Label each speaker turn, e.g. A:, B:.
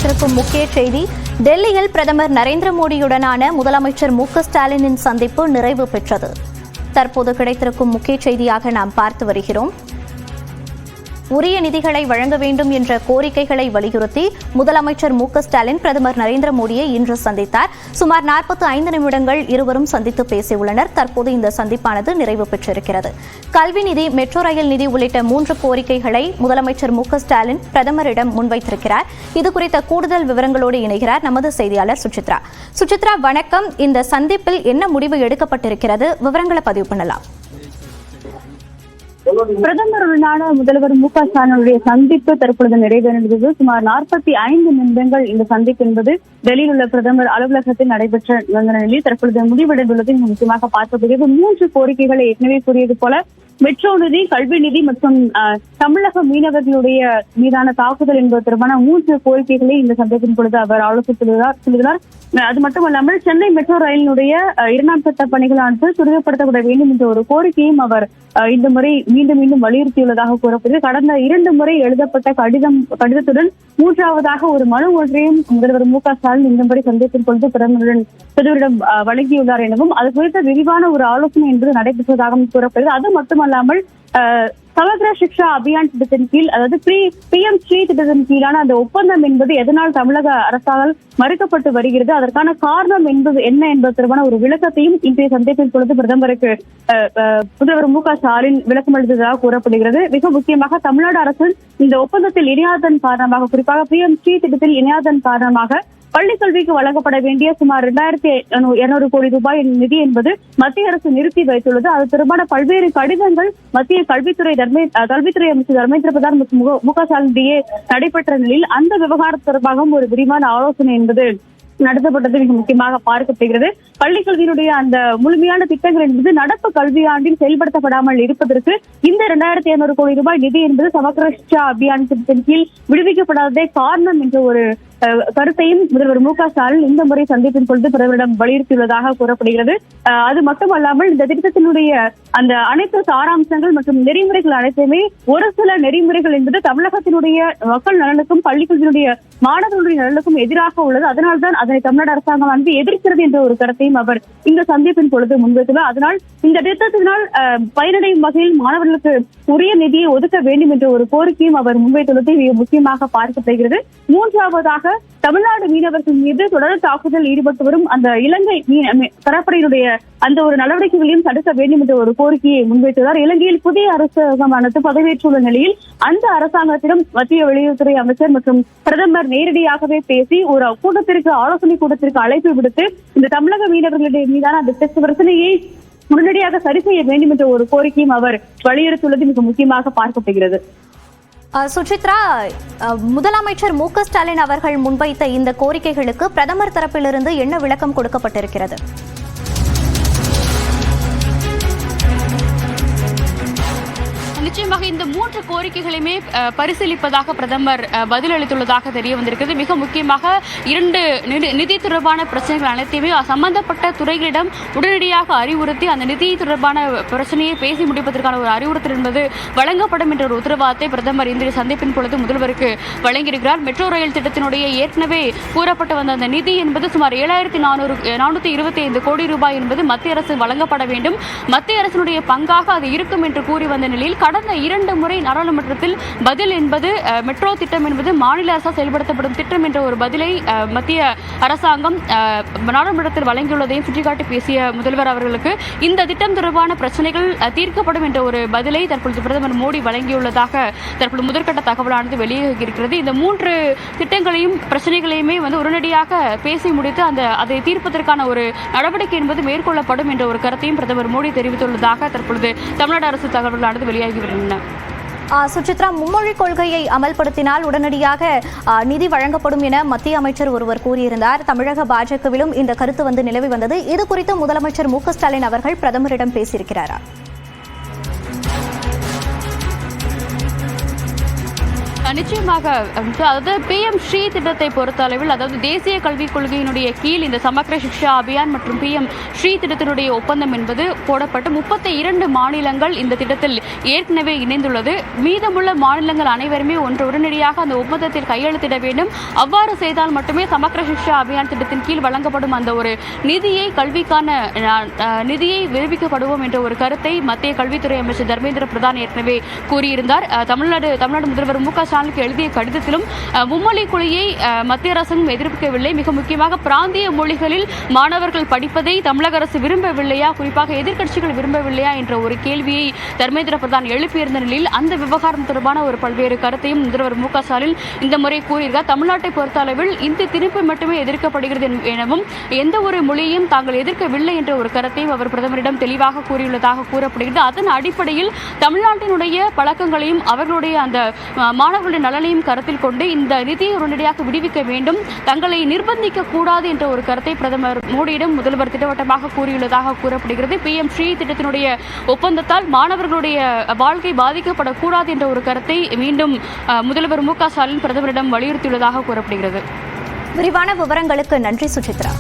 A: கிடைத்திருக்கும் முக்கிய செய்தி, டெல்லியில் பிரதமர் நரேந்திர மோடியுடனான முதலமைச்சர் மு.க.ஸ்டாலினின் சந்திப்பு நிறைவு பெற்றது. தற்போது கிடைத்திருக்கும் முக்கிய செய்தியாக நாம் பார்த்து வருகிறோம். உரிய நிதிகளை வழங்க வேண்டும் என்ற கோரிக்கைகளை வலியுறுத்தி முதலமைச்சர் மு.க.ஸ்டாலின் பிரதமர் நரேந்திர மோடியை இன்று சந்தித்தார். சுமார் 45 நிமிடங்கள் இருவரும் சந்தித்து பேசியுள்ளனர். தற்போது இந்த சந்திப்பானது நிறைவு பெற்றிருக்கிறது. கல்வி நிதி, மெட்ரோ ரயில் நிதி உள்ளிட்ட 3 கோரிக்கைகளை முதலமைச்சர் மு.க.ஸ்டாலின் பிரதமரிடம் முன்வைத்திருக்கிறார். இதுகுறித்த கூடுதல் விவரங்களோடு இணைகிறார் நமது செய்தியாளர் சுசித்ரா. சுசித்ரா, வணக்கம். இந்த சந்திப்பில் என்ன முடிவு எடுக்கப்பட்டிருக்கிறது? விவரங்களை பதிவு பண்ணலாம்.
B: பிரதமருடனான முதல்வர் மு.க.ஸ்டாலினுடைய சந்திப்பு தற்பொழுது நிறைவேறியது. சுமார் 45 நிமிடங்கள் இந்த சந்திப்பு என்பது டெல்லியில் உள்ள பிரதமர் அலுவலகத்தில் நடைபெற்ற நிலையில் தற்பொழுது முடிவடைந்துள்ளது. முக்கியமாக பார்க்கப்படுகிறது 3 கோரிக்கைகளை ஏற்கனவே கூறியது போல மெட்ரோ நிதி, கல்வி நிதி மற்றும் தமிழக மீனவர்களுடைய மீதான தாக்குதல் என்பது தொடர்பான 3 கோரிக்கைகளை இந்த சந்திப்பின் பொழுது அவர் ஆலோசித்துள்ளார். அது மட்டுமல்லாமல் சென்னை மெட்ரோ ரயிலினுடைய 2ஆம் கட்ட பணிகளானது துரிதப்படுத்தப்பட வேண்டும் என்ற ஒரு கோரிக்கையும் அவர் இந்த முறை மீண்டும் வலியுறுத்தியுள்ளதாக கூறப்படுகிறது. கடந்த 2 முறை எழுதப்பட்ட கடிதத்துடன் 3ஆவதாக ஒரு மனு ஒன்றையும் முதல்வர் மு.க.ஸ்டாலின் இந்த முறை சந்திப்பின் பொழுது பிரதமரிடம் வழங்கியுள்ளார் எனவும் அது குறித்த விரிவான ஒரு ஆலோசனை என்பது நடைபெற்றதாகவும் கூறப்படுகிறது. அது மட்டுமல்லாமல் சமக்ர சிக்ஷா அபியான் திட்டத்தின் கீழ், அதாவது PM ஸ்ரீ திட்டத்தின் கீழான அந்த ஒப்பந்தம் என்பது எதனால் தமிழக அரசால் மறுக்கப்பட்டு வருகிறது, அதற்கான காரணம் என்பது என்ன என்பது தொடர்பான ஒரு விளக்கத்தையும் இன்றைய சந்திப்பின் பொழுது பிரதமருக்கு முதல்வர் மு.க.ஸ்டாலின் விளக்கம் அளித்ததாக கூறப்படுகிறது. மிக முக்கியமாக தமிழ்நாடு அரசு இந்த ஒப்பந்தத்தில் இணையாதன் காரணமாக, குறிப்பாக PM ஸ்ரீ திட்டத்தில் இணையாதன் காரணமாக பள்ளி கல்விக்கு வழங்கப்பட வேண்டிய சுமார் 2200 கோடி ரூபாய் நிதி என்பது மத்திய அரசு நிறுத்தி வைத்துள்ளது. அது தொடர்பான பல்வேறு கடிதங்கள் மத்திய கல்வித்துறை அமைச்சர் தர்மேந்திர பிரதான் மற்றும் மு.க.ஸ்டாலின் நடைபெற்ற நிலையில் அந்த விவகாரம் தொடர்பாகவும் ஒரு விரிவான ஆலோசனை என்பது நடத்தப்பட்டது மிக முக்கியமாக பார்க்கப்படுகிறது. பள்ளிக் கல்வியினுடைய அந்த முழுமையான திட்டங்கள் என்பது நடப்பு கல்வியாண்டில் செயல்படுத்தப்படாமல் இருப்பதற்கு இந்த 2200 கோடி ரூபாய் நிதி என்பது சமக்ர சிக்ஷா அபியான் திட்டத்தின் கீழ் விடுவிக்கப்படாததே காரணம் என்ற ஒரு கருத்தையும் முதல்வர் மு.க.ஸ்டாலின் இந்த முறை சந்திப்பின் பொழுது பிரதமரிடம் வலியுறுத்தியுள்ளதாக கூறப்படுகிறது. அது மட்டுமல்லாமல் இந்த திட்டத்தினுடைய அந்த அனைத்து சாராம்சங்கள் மற்றும் நெறிமுறைகள் அனைத்துமே ஒரு சில நெறிமுறைகள் என்பது தமிழகத்தினுடைய மக்கள் நலனுக்கும் பள்ளிக்கல்வியினுடைய மாணவர்களுடைய நலனுக்கும் எதிராக உள்ளது. அதனால்தான் அதனை தமிழ்நாடு அரசாங்கம் எதிர்க்கிறது என்ற ஒரு கருத்தையும் அவர் இந்த சந்திப்பின் பொழுது முன்வைத்துள்ளார். அதனால் இந்த திட்டத்தினால் பயனடையும் வகையில் மாணவர்களுக்கு உரிய நிதியை ஒதுக்க வேண்டும் என்ற ஒரு கோரிக்கையும் அவர் முன்வைத்துள்ளது முக்கியமாக பார்க்கப்படுகிறது. 3ஆவதாக தமிழ்நாடு மீனவர்கள் மீது தொடர் தாக்குதல் ஈடுபட்டு வரும் அந்த இலங்கை கடற்படையினுடைய அந்த ஒரு நடவடிக்கைகளையும் தடுக்க வேண்டும் என்ற ஒரு கோரிக்கையை முன்வைத்துள்ளார். இலங்கையில் புதிய அரசாங்கமானது பதவியேற்றுள்ள நிலையில் அந்த அரசாங்கத்திடம் மத்திய வெளியுறவுத்துறை அமைச்சர் மற்றும் பிரதமர் நேரடியாகவே பேசி ஒரு ஆலோசனை கூட்டத்திற்கு அழைப்பு விடுத்து இந்த தமிழக மீனவர்களுடைய மீதான அந்த பிரச்சனையை உடனடியாக சரி செய்ய வேண்டும் என்ற ஒரு கோரிக்கையும் அவர் வலியுறுத்தியுள்ளது மிக முக்கியமாக பார்க்கப்படுகிறது.
A: சுசித்ரா, முதலமைச்சர் மு.க.ஸ்டாலின் அவர்கள் முன்வைத்த இந்த கோரிக்கைகளுக்கு பிரதமர் தரப்பிலிருந்து என்ன விளக்கம் கொடுக்கப்பட்டிருக்கிறது?
C: நிச்சயமாக இந்த 3 கோரிக்கைகளையுமே பரிசீலிப்பதாக பிரதமர் பதிலளித்துள்ளதாக தெரிய வந்திருக்கிறது. மிக முக்கியமாக 2 நிதி தொடர்பான பிரச்சனைகள் அனைத்தையுமே சம்பந்தப்பட்ட துறைகளிடம் உடனடியாக அறிவுறுத்தி அந்த நிதி தொடர்பான பிரச்சனையை பேசி முடிப்பதற்கான ஒரு அறிவுறுத்தல் என்பது வழங்கப்படும் என்ற ஒரு உத்தரவாதத்தை பிரதமர் இந்த சந்திப்பின் பொழுது முதல்வருக்கு வழங்கியிருக்கிறார். மெட்ரோ ரயில் திட்டத்தினுடைய ஏற்கனவே கூறப்பட்டு வந்த அந்த நிதி என்பது சுமார் 7425 கோடி ரூபாய் என்பது மத்திய அரசு வழங்கப்பட வேண்டும். மத்திய அரசினுடைய பங்காக அது இருக்கும் என்று கூறி வந்த நிலையில் கடந்த 2 முறை நாடாளுமன்றத்தில் பதில் என்பது மெட்ரோ திட்டம் என்பது மாநில அரசால் செயல்படுத்தப்படும் திட்டம் என்ற ஒரு பதிலை மத்திய அரசாங்கம் நாடாளுமன்றத்தில் வழங்கியுள்ளதையும் சுட்டிக்காட்டி பேசிய முதல்வர் அவர்களுக்கு இந்த திட்டம் தொடர்பான பிரச்சனைகள் தீர்க்கப்படும் என்ற ஒரு பதிலை தற்பொழுது பிரதமர் மோடி வழங்கியுள்ளதாக தற்பொழுது முதற்கட்ட தகவலானது வெளியாகியிருக்கிறது. இந்த 3 திட்டங்களையும் பிரச்சனைகளையுமே உடனடியாக பேசி முடித்து அதை தீர்ப்பதற்கான ஒரு நடவடிக்கை என்பது மேற்கொள்ளப்படும் என்ற ஒரு கருத்தையும் பிரதமர் மோடி தெரிவித்துள்ளதாக தற்பொழுது தமிழ்நாடு அரசு தகவல்களானது வெளியாகி வருகின்றன.
A: சுசித்ரா, மும்மொழி கொள்கையை அமல்படுத்தினால் உடனடியாக நிதி வழங்கப்படும் என மத்திய அமைச்சர் ஒருவர் கூறியிருந்தார். தமிழக பாஜகவிலும் இந்த கருத்து நிலவி வந்தது. இது குறித்து முதலமைச்சர் மு.க.ஸ்டாலின் அவர்கள் பிரதமரிடம் பேசியிருக்கிறாரா?
C: நிச்சயமாக அதாவது PM ஸ்ரீ திட்டத்தை பொறுத்த அளவில், அதாவது தேசிய கல்விக் கொள்கையினுடைய கீழ் இந்த சமக்ர சிக்ஷா அபியான் மற்றும் PM ஸ்ரீ திட்டத்தினுடைய ஒப்பந்தம் என்பது போடப்பட்டு 32 மாநிலங்கள் இந்த திட்டத்தில் ஏற்கனவே இணைந்துள்ளது. மீதமுள்ள மாநிலங்கள் அனைவருமே உடனடியாக அந்த ஒப்பந்தத்தில் கையெழுத்திட வேண்டும். அவ்வாறு செய்தால் மட்டுமே சமக்ர சிக்ஷா அபியான் திட்டத்தின் கீழ் வழங்கப்படும் அந்த ஒரு நிதியை கல்விக்கான நிதியை விடுவிக்கப்படுவோம் என்ற ஒரு கருத்தை மத்திய கல்வித்துறை அமைச்சர் தர்மேந்திர பிரதான் ஏற்கனவே கூறியிருந்தார். தமிழ்நாடு முதல்வர் மு க ஸ்டாலினுக்கு எழுதிய கடிதத்திலும் மும்மொழி கொள்கையை மத்திய அரசும் எதிர்க்கவில்லை. மிக முக்கியமாக பிராந்திய மொழிகளில் மாணவர்கள் படிப்பதை தமிழக அரசு விரும்பவில்லையா, குறிப்பாக எதிர்க்கட்சிகள் விரும்பவில்லையா என்ற ஒரு கேள்வியை தர்மேந்திர பிரதான் எழுப்பியிருந்த நிலையில் அந்த விவகாரம் தொடர்பான ஒரு பல்வேறு கருத்தையும் முதல்வர் மு க ஸ்டாலின் இந்த முறை கூறியிருக்கார். தமிழ்நாட்டை பொறுத்த அளவில் இந்த திணிப்பு மட்டுமே எதிர்க்கப்படுகிறது எனவும் எந்த ஒரு மொழியையும் தாங்கள் எதிர்க்கவில்லை என்ற ஒரு கருத்தையும் அவர் பிரதமரிடம் தெளிவாக கூறியுள்ளதாக கூறப்படுகிறது. அதன் அடிப்படையில் தமிழ்நாட்டினுடைய பழக்கங்களையும் அவர்களுடைய அந்த மாணவர்களுடைய நலனையும் கருத்தில் கொண்டு இந்த நிதியை உடனடியாக விடுவிக்க வேண்டும், தங்களை நிர்பந்திக்க கூடாது என்ற ஒரு கருத்தை பிரதமர் மோடியிடம் முதல்வர் திட்டவட்டமாக கூறியுள்ளதாக கூறப்படுகிறது. PM ஸ்ரீ திட்டத்தினுடைய ஒப்பந்தத்தால் மாணவர்களுடைய வாழ்க்கை பாதிக்கப்படக்கூடாது என்ற ஒரு கருத்தை மீண்டும் முதல்வர் மு க ஸ்டாலின் பிரதமரிடம் வலியுறுத்தியுள்ளதாக கூறப்படுகிறது.
A: விரிவான விவரங்களுக்கு நன்றி சுசித்ரா.